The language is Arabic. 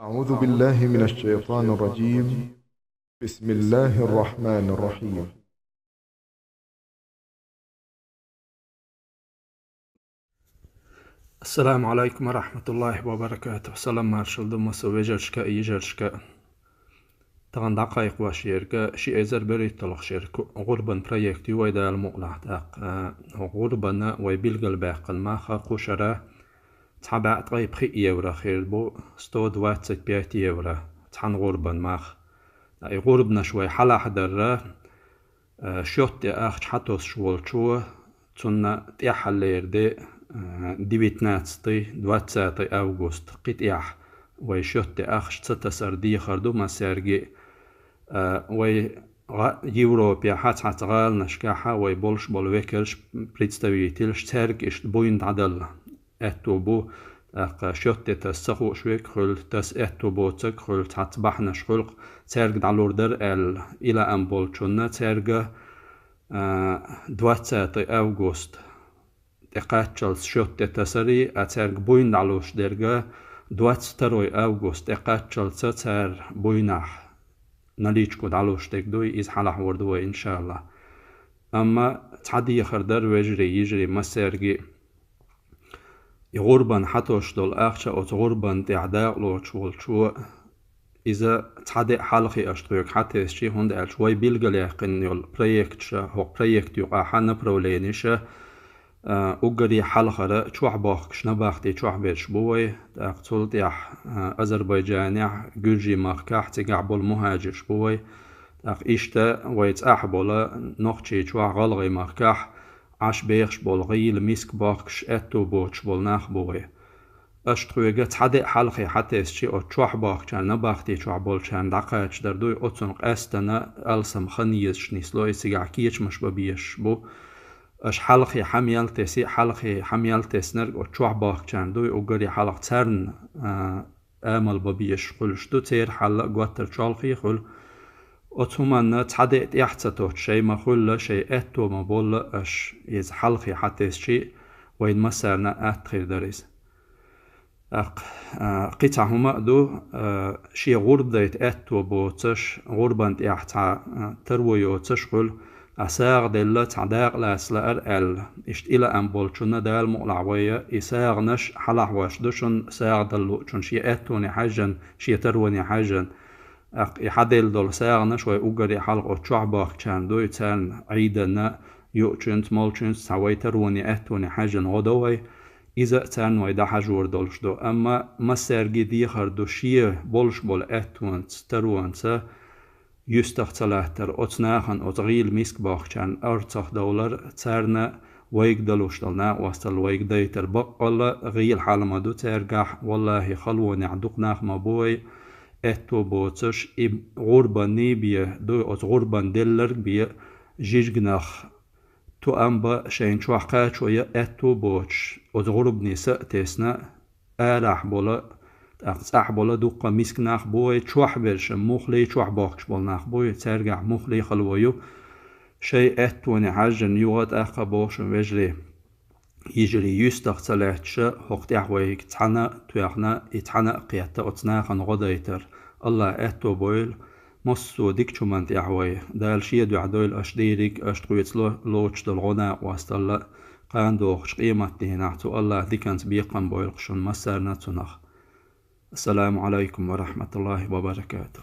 أعوذ بالله من الشيطان الرجيم. بسم الله الرحمن الرحيم. السلام عليكم ورحمة الله وبركاته. سلام مارشال دمس ويجرشكا يجرشكا تغن دقائق واشيركا شي ازر بريت طلق شيركو غربن بروجكتي ويدا المقلع تاق غربن ويبيلغل باقل ما خاقو شرا تحبع طيب خي يورا خير بو ستود واتسك بياتي يورا تحن غربن ماخ غربنا شوي حلا حدر شوت اخ حتوس شوال شو تنا تيحلير دي 19 أغسطس قطيح ويشوت أخش ستة دي خردو ما سرجي وي يوروبيا حتى غال نشكاحة وي بولش بولويكرش представитель ترجش بوين عدل اتوبو شوت تسخو شويك خل تس اتوبو تك خل تحتبحنا شخلق ترج دالوردر إلى أن بولشونا ترج 20 أغسطس اقاتشلس شوت تسري اترج بوين علوش درجة 22 أغسطس اقاتشلس تر بوينح نليشكو علوش تكدوي إز حلح وردوي إن شاء الله. أما تعدي خردر ويجري يجري مسيرجي يغربن حتوش دول أخشى أو تغربن تعداء لوش والشو إذا تعدي حلقي أشترك حتى الشيء هند الشوي بيلجليقن يول بروجكت هو بروجكت يقع حنا برولينيشة أوجري حلقة شوح باخش نباختي شوح بيش بوي تقتل تيح أذربيجاني جورجي ماركاح تقعبل مهاجر بوي تق إشتا ويتأح بولا نوخشي شوح غلغي ماركاح عش بيخش بولغيل ميسك باخش أتو بوش بولناخ بوي أشترويجة تحدي حلقي حتى الشيء أو شوح باخشان نباختي شوح بولشان دقاش دردوي أتنق أستنا ألسم خنيش نسلوي سيقعكيش مش ببيش بو اش حلقي حميل تسي حلقي حميل تسنر وتشوح باخ كان دوي وقري حلق ترن امل ببيش خلش دو تير حلق قوتر شالخي خل اتومن تحديت يحتتو شي ما خل شي اتو ما بول اش يز حلقي حتى شي وين مسرنا اتخير دريس قطع هما دو شي غرديت اتو بوتش غربانت يحتا ترويو تشغل أساغ دلة تعداق لأسلار إشت إلى أن بولشنا دال مقلعوية إساغ نش حلح واش دوشن ساغ دلو چون شي أتوني حاجن شي تروني حاجن يحدل دول ساغ نش وي أوغري حلق وشوح باخ چان دو يتان عيدنا يوچنت مولچنت سوي تروني أتوني حاجن غدوي إذا تان وي دا حجور دولش دو أما مسرگي دي خردو شي بولش بول أتونت ترونت يستختلاتر أتناخن أتغيل ميسك باخشان أرتخ دولار تارنا ويك دلوشتلنا وستل ويك ديتر بقل غيل حالما دو ترجح والله خلوني عدوق ناخ مبوي اتو بوتش غربا نيبيا دو أت غربا دلر بيا جيجناخ تو أمبا شين شوحقات شوية اتو بوتش أت غرب نساء تسنا آلح بولا أقصح بولا دوقا ميسك ناخ بوي تشوح برش مخلي تشوح باخش بول ناخ بوي ترجع مخلي خلويو شيء اتوني حاجن يوغت اخا بوش وجري يجري يستغتلاتش هقت احويك تحنا تويخنا يتحنا قياتا اتناخن غدايتر الله اتو بويل مصو ديك چومانت احوي دال شي دو عدويل اشديريك اشترويت لوچ دل غنا واستلا قاندوخش قيمتي هناحتو الله ديكانت بيقن بويل قشون مسارنا تنخ. السلام عليكم ورحمة الله وبركاته.